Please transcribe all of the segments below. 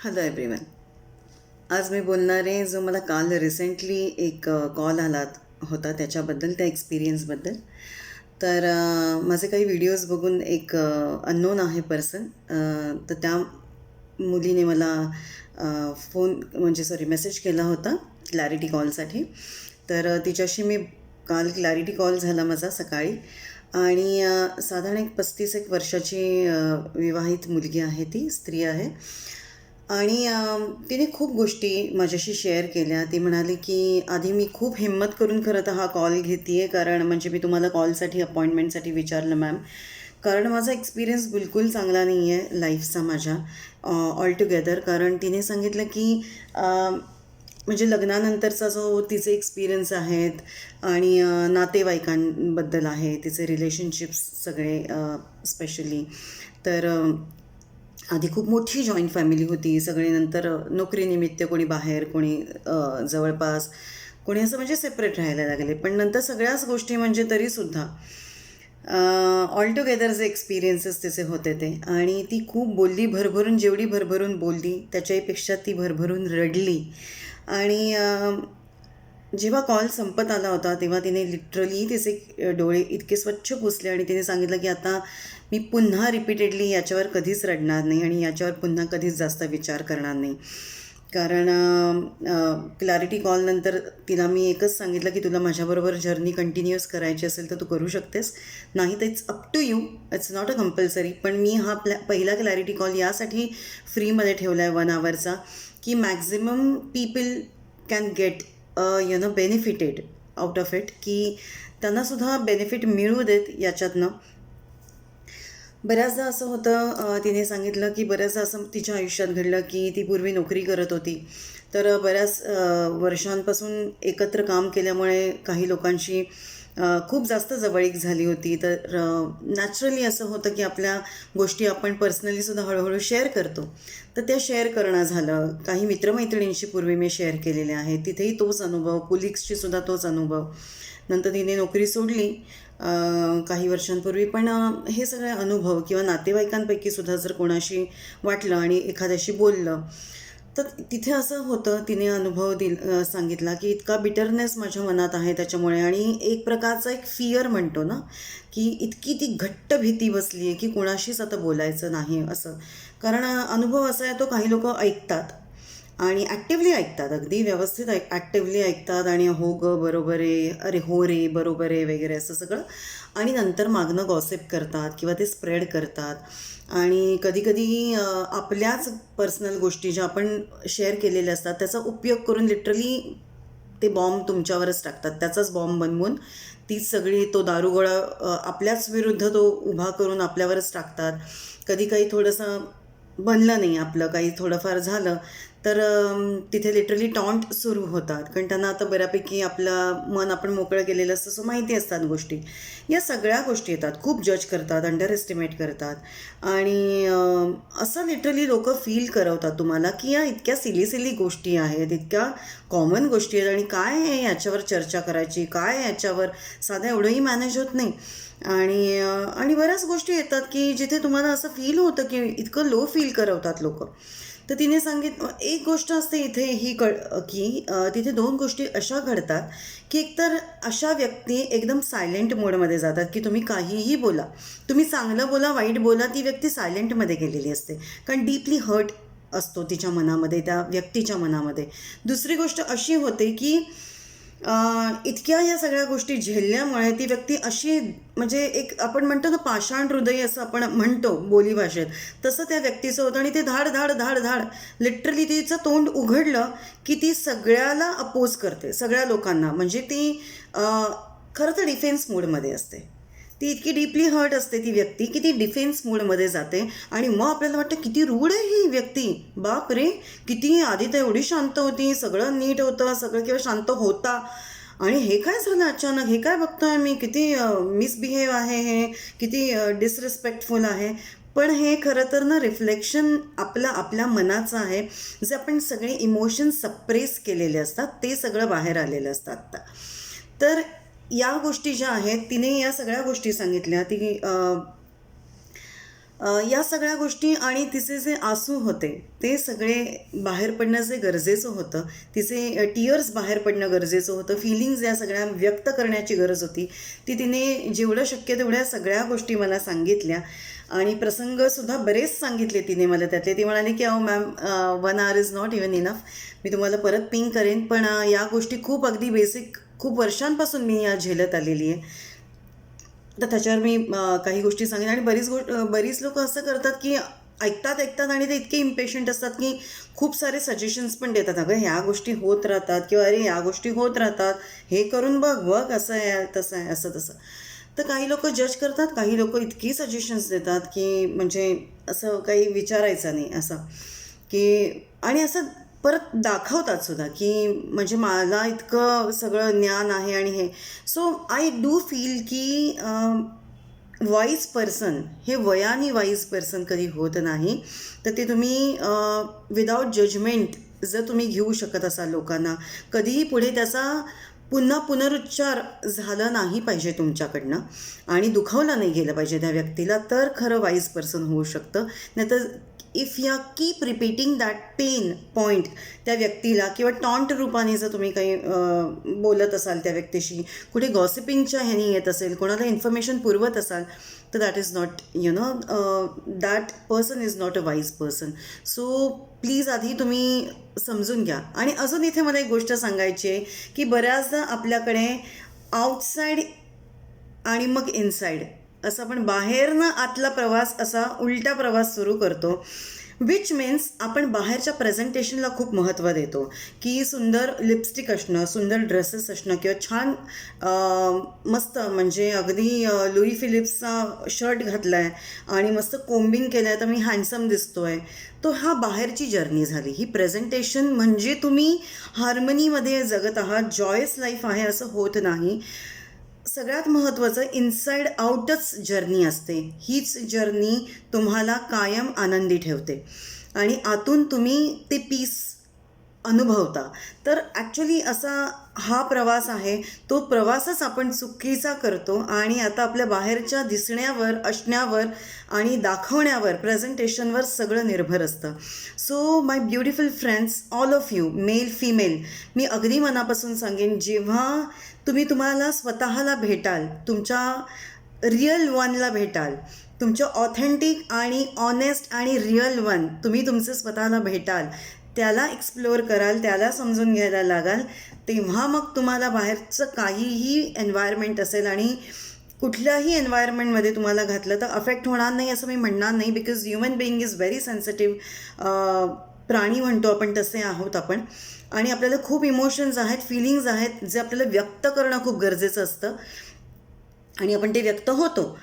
Hello everyone. आज मी बोलणार आहे जो मला काल रिसेंटली एक कॉल आला होता त्याच्याबद्दल, त्या एक्सपिरियन्सबद्दल. तर माझे काही व्हिडिओज बघून एक अननोन आहे पर्सन, तर त्या मुलीने मला फोन म्हणजे मेसेज केला होता क्लॅरिटी कॉलसाठी. तर तिच्याशी मी काल क्लॅरिटी कॉल झाला माझा सकाळी. आणि साधारण एक 35 वर्षाची विवाहित मुलगी आहे, ती स्त्री आहे. आणि तिने खूप गोष्टी माझ्याशी शेअर केल्या. ती म्हणाली की आधी मी खूप हिम्मत करून खरं तर हा कॉल घेते आहे, कारण म्हणजे मी तुम्हाला कॉलसाठी अपॉइंटमेंटसाठी विचारलं मॅम, कारण माझा एक्सपिरियन्स बिलकुल चांगला नाही आहे लाईफचा माझ्या ऑल टुगेदर. कारण तिने सांगितलं की म्हणजे लग्नानंतरचा जो तिचे एक्सपिरियन्स आहेत आणि नातेवाईकांबद्दल आहे, तिचे रिलेशनशिप्स सगळे स्पेशली. तर आधी खूप मोठी जॉईंट फॅमिली होती सगळे, नंतर नोकरीनिमित्त कोणी बाहेर, कोणी जवळपास, कोणी असं म्हणजे सेपरेट राहायला लागले. पण नंतर सगळ्याच गोष्टी म्हणजे तरीसुद्धा ऑल टुगेदर जे एक्सपिरियन्सेस तिचे होते ते. आणि ती खूप बोलली, भरभरून, जेवढी भरभरून बोलली त्याच्यापेक्षा ती भरभरून रडली. आणि जेव्हा कॉल संपत आला होता तेव्हा तिने लिटरली तिचे डोळे इतके स्वच्छ पुसले आणि तिने सांगितलं की आता मी पुन्हा रिपीटेडली याच्यावर कधीच रडणार नाही आणि याच्यावर पुन्हा कधीच जास्त विचार करणार नाही. कारण क्लॅरिटी कॉलनंतर तिला मी एकच सांगितलं की तुला माझ्याबरोबर जर्नी कंटिन्यूअस करायची असेल तर तू करू शकतेस, नाही तर it's up to you, it's not a compulsory. पण मी हा पहिला क्लॅरिटी कॉल यासाठी फ्रीमध्ये ठेवला आहे 1 आवरचा, की maximum people can get benefited out of it, की त्यांनासुद्धा बेनिफिट मिळू देत याच्यातनं. बऱ्याचदा असं होतं, तिने सांगितलं की बऱ्याचदा असं तिच्या आयुष्यात घडलं की ती पूर्वी नोकरी करत होती, तर बऱ्याच वर्षांपासून एकत्र काम केल्यामुळे काही लोकांशी खूप जास्त जवळीक झाली होती. तर नॅचरली असं होतं की आपल्या गोष्टी आपण पर्सनलीसुद्धा हळूहळू शेअर करतो. तर त्या शेअर करणं झालं. काही मित्रमैत्रिणींशी पूर्वी मी शेअर केलेले आहेत, तिथेही तोच अनुभव, कोलिग्सशी सुद्धा तोच अनुभव. नंतर तिने नोकरी सोडली काही वर्षांपूर्वी. पण हे सगळे अनुभव किंवा नातेवाईकांपैकी सुद्धा जर कोणाशी वाटलं आणि एखाद्याशी बोललं, तर तिथे असं होतं, तिने अनुभव सांगितला की इतका बिटरनेस माझ्या मनात आहे त्याच्यामुळे, आणि एक प्रकारचा एक फिअर म्हणतो ना, की इतकी ती घट्ट भीती बसली आहे की कोणाशीच आता बोलायचं नाही असं. कारण अनुभव असा आहे, तो काही लोक ऐकतात आणि ॲक्टिव्हली ऐकतात, अगदी व्यवस्थित ॲक्टिव्हली ऐकतात आणि हो ग बरोबर आहे, अरे हो रे बरोबर आहे वगैरे असं सगळं. आणि नंतर मागणं गॉसिप करतात किंवा ते स्प्रेड करतात. आणि कधीकधी आपल्याच पर्सनल गोष्टी ज्या आपण शेअर केलेल्या असतात त्याचा उपयोग करून लिटरली ते बॉम्ब तुमच्यावरच टाकतात, त्याचाच बॉम्ब बनवून तीच सगळी तो दारुगोळा आपल्याच विरुद्ध तो उभा करून आपल्यावरच टाकतात. कधी काही थोडंसं बनलं नाही, आपलं काही थोडंफार झालं तर तिथे लिटरली टॉन्ट सुरू होतात, कारण त्यांना आता बऱ्यापैकी आपलं मन आपण मोकळं केलेलं असतं, सो माहिती असतात गोष्टी. या सगळ्या गोष्टी येतात, खूप जज करतात, अंडर एस्टिमेट करतात. आणि असं लिटरली लोक फील करवतात तुम्हाला की या इतक्या सिली सिली गोष्टी आहेत, इतक्या कॉमन गोष्टी आहेत, आणि काय आहे याच्यावर चर्चा करायची, काय याच्यावर साध्या एवढंही मॅनेज होत नाही. आणि बऱ्याच गोष्टी येतात की जिथे तुम्हाला असं फील होतं की इतकं लो फील करवतात लोक. तर तिने एक गोष्ट असते इथे ही की तिथे 2 गोष्टी अशा घडतात की एकतर अशा व्यक्ती एकदम सायलेंट मोडमध्ये जातात की तुम्ही काहीही बोला, तुम्ही चांगलं बोला, वाईट बोला, ती व्यक्ती सायलेंटमध्ये गेलेली असते, कारण डीपली हर्ट असतो तिच्या मनामध्ये, त्या व्यक्तीच्या मनामध्ये. दुसरी गोष्ट अशी होते की इतक्या या सगळ्या गोष्टी झेलल्यामुळे ती व्यक्ती अशी, म्हणजे एक आपण म्हणतो ना पाषाण हृदय असं आपण म्हणतो बोलीभाषेत, तसं त्या व्यक्तीचं होतं. आणि ते धाड धाड धाड धाड लिटरली तिचं तोंड उघडलं की ती सगळ्याला अपोज करते, सगळ्या लोकांना. म्हणजे ती खरं तर डिफेन्स मूडमध्ये असते, ती इतकी डीपली हर्ट असते ती व्यक्ती की ती डिफेन्स मूडमध्ये जाते. आणि मग आपल्याला वाटतं किती रूढ आहे ही व्यक्ती, बाप रे, किती आधी तर एवढी शांत होती, सगळं नीट होतं सगळं, किंवा शांत होता, आणि हे काय झालं अचानक, हे काय बघतोय मी, किती मिसबिहेव आहे हे, किती डिसरिस्पेक्टफुल आहे. पण हे खरं तर ना रिफ्लेक्शन आपल्या मनाचं आहे, जे आपण सगळे इमोशन्स सप्रेस केलेले असतात ते सगळं बाहेर आलेलं असतात. तर या गोष्टी ज्या आहेत, तिने या सगळ्या गोष्टी सांगितल्या. ती या सगळ्या गोष्टी आणि तिचे जे आसू होते ते सगळे बाहेर पडणं जे गरजेचं होतं, तिचे टीयर्स बाहेर पडणं गरजेचं होतं, फिलिंग्ज या सगळ्या व्यक्त करण्याची गरज होती, ती तिने जेवढं शक्य तेवढ्या सगळ्या गोष्टी मला सांगितल्या आणि प्रसंगसुद्धा बरेच सांगितले तिने मला त्यातले. ती म्हणाली की अहो ma'am 1 hour is not even enough, मी तुम्हाला परत पिंग करेन, पण या गोष्टी खूप अगदी बेसिक खूप वर्षांपासून मी या झेलत आलेली आहे. तर त्याच्यावर मी काही गोष्टी सांगेन. आणि बरीच लोक असं करतात की ऐकतात आणि ते इतके इम्पेशंट असतात की खूप सारे सजेशन्स पण देतात, अगं ह्या गोष्टी होत राहतात किंवा अरे या गोष्टी होत राहतात, हे करून बघ असं आहे तसं आहे असं तसं. तर काही लोक जज करतात, काही लोक इतकी सजेशन्स देतात की म्हणजे असं काही विचारायचं नाही असं की, आणि असं परत दाखवतात सुद्धा की म्हणजे मला इतकं सगळं ज्ञान आहे आणि हे. सो आय डू फील की वाईज पर्सन हे वयाने वाईज पर्सन कधी होत नाही. तर ते तुम्ही विदाऊट जजमेंट जर तुम्ही घेऊ शकत असाल लोकांना, कधीही पुढे त्याचा पुन्हा पुनरुच्चार झाला नाही पाहिजे तुमच्याकडनं आणि दुखावलं नाही गेलं पाहिजे त्या व्यक्तीला, तर खरं वाईज पर्सन होऊ शकतं. नाहीतर if you keep repeating that pain point त्या व्यक्तीला किंवा टॉन्ट रूपाने जर तुम्ही काही बोलत असाल त्या व्यक्तीशी, कुठे गॉसिपिंगच्या ह्यानी येत असेल, कोणाला इन्फॉर्मेशन पुरवत असाल, तर that is not that person is not a wise person. So please आधी तुम्ही समजून घ्या. आणि अजून इथे मला एक गोष्ट सांगायची आहे की बऱ्याचदा आपल्याकडे आउटसाईड आणि मग इनसाईड असं आपण बाहेरनं आतला प्रवास असा उलटा प्रवास सुरू करतो, विच मीन्स आपण बाहेरच्या प्रेझेंटेशनला खूप महत्त्व देतो की सुंदर लिपस्टिक असणं, सुंदर ड्रेसेस असणं किंवा छान मस्त म्हणजे अगदी लुई फिलिप्सचा शर्ट घातला आहे आणि मस्त कोम्बिंग केलं आहे तर मी हँडसम दिसतो आहे. तो हा बाहेरची जर्नी झाली. ही प्रेझेंटेशन म्हणजे तुम्ही हार्मनीमध्ये जगत आहात, जॉयस लाईफ आहे असं होत नाही. सगळ्यात महत्त्वाचं इनसाईड आउटच जर्नी असते. हीच जर्नी तुम्हाला कायम आनंदी ठेवते आणि आतून तुम्ही ते पीस अनुभवता. तर ॲक्च्युली असा हा प्रवास आहे, तो प्रवासच आपण चुकीचा करतो आणि आता आपल्या बाहेरच्या दिसण्यावर, असण्यावर आणि दाखवण्यावर, प्रेझेंटेशनवर सगळं निर्भर असतं. So my beautiful friends, all of you, male female, मी अगदी मनापासून सांगेन, जेव्हा तुम्ही तुम्हाला स्वतःला भेटाल, तुमच्या रिअल वनला भेटाल, तुमच्या ऑथेंटिक आणि ऑनेस्ट आणि रिअल वन तुम्ही तुमचं स्वतःला भेटाल, त्याला एक्सप्लोअर कराल, त्याला समजून घ्यायला लागाल, तेव्हा मग तुम्हाला बाहेरचं काहीही एन्व्हायरमेंट असेल आणि कुठल्याही एन्व्हायरमेंटमध्ये तुम्हाला घातलं तर अफेक्ट होणार नाही असं मी म्हणणार नाही. Because human being is very sensitive प्राणी म्हणतो आपण, तसे आहोत आपण आणि आपल्याला खूप इमोशन्स आहेत, फिलिंग्ज आहेत, जे आपल्याला व्यक्त करणं खूप गरजेचं असतं आणि आपण ते व्यक्त होतो.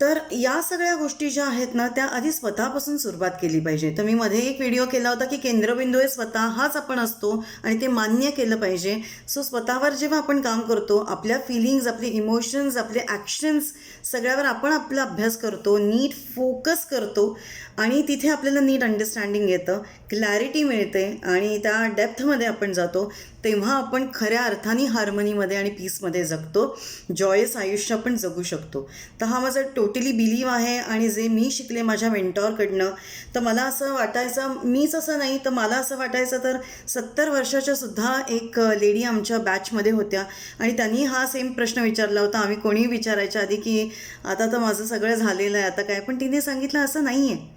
तर या सगळ्या गोष्टी ज्या आहेत ना, त्या आधी स्वतःपासून सुरुवात केली पाहिजे. तर मी मध्ये एक व्हिडिओ केला होता की केंद्रबिंदू हे स्वतः हाच आपण असतो आणि ते मान्य केलं पाहिजे. सो स्वतःवर जेव्हा आपण काम करतो, आपल्या फिलिंग्ज, आपले इमोशन्स, आपले ॲक्शन्स सगळ्यावर आपण आपला अभ्यास करतो, नीट फोकस करतो आणि तिथे आपल्याला नीट अंडरस्टँडिंग येतं, क्लॅरिटी मिळते आणि त्या डेप्थमध्ये आपण जातो, तेव्हा आपण खऱ्या अर्थाने हार्मनीमध्ये आणि पीसमध्ये जगतो, जॉयस आयुष्य आपण जगू शकतो. तर हा माझा टोटली बिलीव आहे आणि जे मी शिकले माझ्या मेंटॉरकडनं, तर मला असं वाटायचं, मीच असं नाही तर मला असं वाटायचं, तर 70 वर्षाच्या सुद्धा एक लेडी आमच्या बॅचमध्ये होत्या आणि त्यांनी हा सेम प्रश्न विचारला होता. आम्ही कोणी विचारायच्या आधी की आता तर माझं सगळं झालेलं आहे, आता काय, पण तिने सांगितलं असं नाही आहे,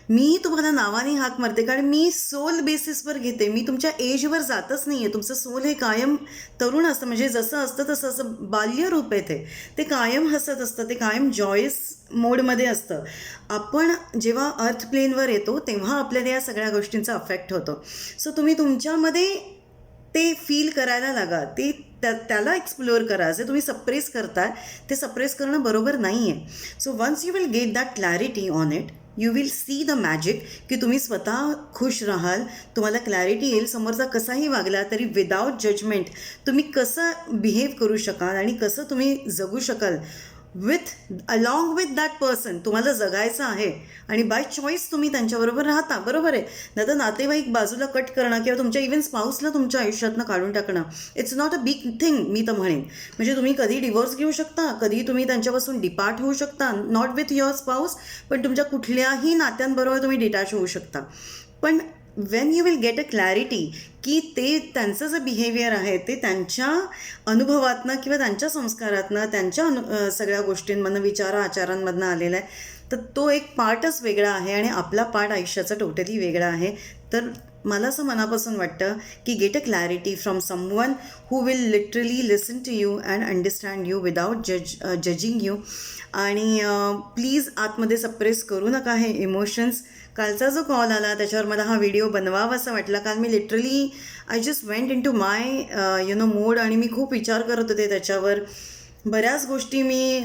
मी तुम्हाला नावाने हाक मारते कारण मी सोल बेसिसवर घेते, मी तुमच्या एजवर जातच नाही आहे. तुमचं सोल हे कायम तरुण असतं, म्हणजे जसं असतं तसं, असं बाल्यरूप आहे, ते कायम हसत असतं, ते कायम जॉयस मोडमध्ये असतं. आपण जेव्हा अर्थ प्लेनवर येतो तेव्हा आपल्याला या सगळ्या गोष्टींचा अफेक्ट होतो. सो तुम्ही तुमच्यामध्ये ते फील करायला लागा, ते त्याला एक्सप्लोअर करा. जे तुम्ही सप्रेस करताय ते सप्रेस करणं बरोबर नाही आहे. So once you will get that clarity on it, you will see the magic की तुम्ही स्वतः खुश राहाल, तुम्हाला क्लॅरिटी येईल, समोरचा कसाही वागला तरी विदाऊट जजमेंट तुम्ही कसं बिहेव करू शकाल आणि कसं तुम्ही जगू शकाल with along with that person तुम्हाला जगायचं आहे आणि बाय चॉईस तुम्ही त्यांच्याबरोबर राहता, बरोबर आहे. नाही तर नातेवाईक बाजूला कट करणं किंवा तुमच्या इव्हन स्पाऊसला तुमच्या आयुष्यातनं काढून टाकणं, it's not a big thing मी तर म्हणेन. म्हणजे तुम्ही कधी डिवोर्स घेऊ शकता, कधी तुम्ही त्यांच्यापासून डिपार्ट होऊ शकता, नॉट विथ युअर स्पाऊस, पण तुमच्या कुठल्याही नात्यांबरोबर तुम्ही डिटॅच होऊ शकता. पण Wien you will gate a clarity की ते त्यांचं जे बिहेवियर आहे ते त्यांच्या अनुभवातनं किंवा त्यांच्या संस्कारातनं, त्यांच्या सगळ्या गोष्टींमधनं, आचारांमधनं आलेला आहे, तर तो एक पार्टच वेगळा आहे आणि आपला पार्ट आयुष्याचा टोटली वेगळा आहे. तर मला असं मनापासून वाटतं की get a clarity from someone who will literally listen to you and understand you without judging you. आणि प्लीज आतमध्ये सप्रेस करू नका हे इमोशन्स. कालचा जो कॉल आला त्याच्यावर मला हा व्हिडिओ बनवावा असा वाटला. काल मी literally I just went in to my mode आणि मी खूप विचार करत होते त्याच्यावर. बऱ्याच गोष्टी मी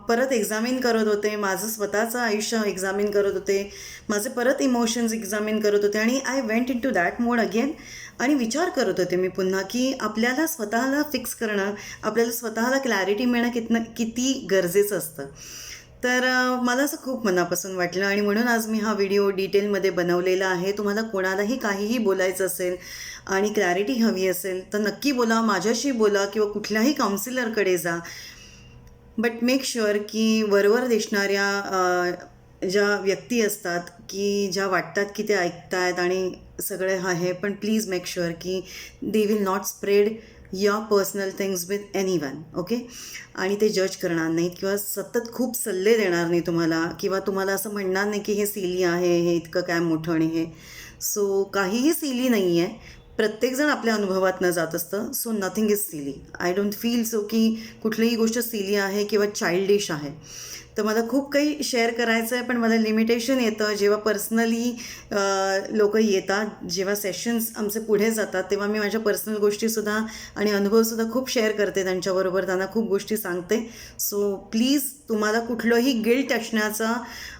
परत एक्झामिन करत होते, माझं स्वतःचं आयुष्य एक्झामिन करत होते, माझे परत इमोशन्स एक्झामिन करत होते आणि I went in to that mode again. आणि विचार करत होते मी पुन्हा की आपल्याला स्वतःला फिक्स करणं, आपल्याला स्वतःला क्लॅरिटी मिळणं किती गरजेचं असतं. तर मला असं खूप मनापासून वाटलं आणि म्हणून आज मी हा व्हिडिओ डिटेलमध्ये बनवलेला आहे. तुम्हाला कोणालाही काहीही बोलायचं असेल आणि क्लॅरिटी हवी असेल तर नक्की बोला, माझ्याशी बोला किंवा कुठल्याही काउन्सिलरकडे जा. बट मेक शुअर की वरवर दिसणाऱ्या ज्या व्यक्ती असतात की ज्या वाटतात की ते ऐकतायत आणि सगळं आहे, पण प्लीज मेक शुअर की they will not spread your personal things with anyone. Okay. आणि ते जज करणार नाहीत किंवा सतत खूप सल्ले देणार नाही तुम्हाला किंवा तुम्हाला असं म्हणणार नाही की हे सिली आहे, हे इतकं काय मोठं आणि हे. सो काहीही सिली नाही आहे. प्रत्येकजण आपल्या अनुभवातनं जात असतं. So nothing is silly. I don't feel so की कुठलीही गोष्ट सिली आहे किंवा चाइल्डिश आहे. तर मला खूप काही शेअर करायचं आहे, पण मला लिमिटेशन येतं जेव्हा पर्सनली लोक येतात, जेव्हा सेशन्स आमचे पुढे जातात, तेव्हा मी माझ्या पर्सनल गोष्टीसुद्धा आणि अनुभवसुद्धा खूप शेअर करते त्यांच्याबरोबर, त्यांना खूप गोष्टी सांगते. सो प्लीज तुम्हाला कुठलंही गिल्ट असण्याचा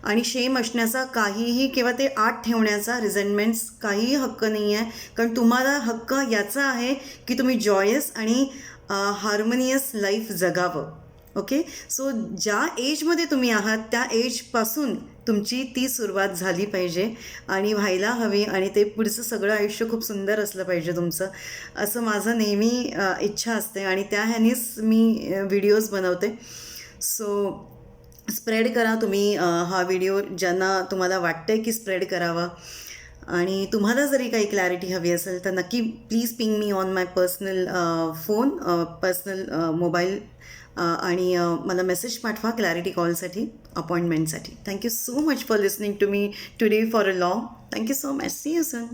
आणि शेम असण्याचा काहीही किंवा ते आत ठेवण्याचा, रिझेंटमेंट्स काहीही हक्क नाही आहे. कारण तुम्हाला हक्क याचा आहे की तुम्ही जॉयस आणि हार्मोनियस लाईफ जगावं. ओके. सो ज्या एजमध्ये तुम्ही आहात त्या एजपासून तुमची ती सुरुवात झाली पाहिजे आणि व्हायला हवी आणि ते पुढचं सगळं आयुष्य खूप सुंदर असलं पाहिजे तुमचं, असं माझं नेहमी इच्छा असते आणि त्या ह्यानीच मी व्हिडिओज बनवते. सो स्प्रेड करा तुम्ही हा व्हिडिओ ज्यांना तुम्हाला वाटतं आहे की स्प्रेड करावा. आणि तुम्हाला जरी काही क्लॅरिटी हवी असेल तर नक्की please ping me on my personal phone, personal mobile आणि मला मेसेज पाठवा क्लॅरिटी कॉलसाठी, अपॉइंटमेंटसाठी. Thank you so much for listening to me today for a long. Thank you so much. See you soon.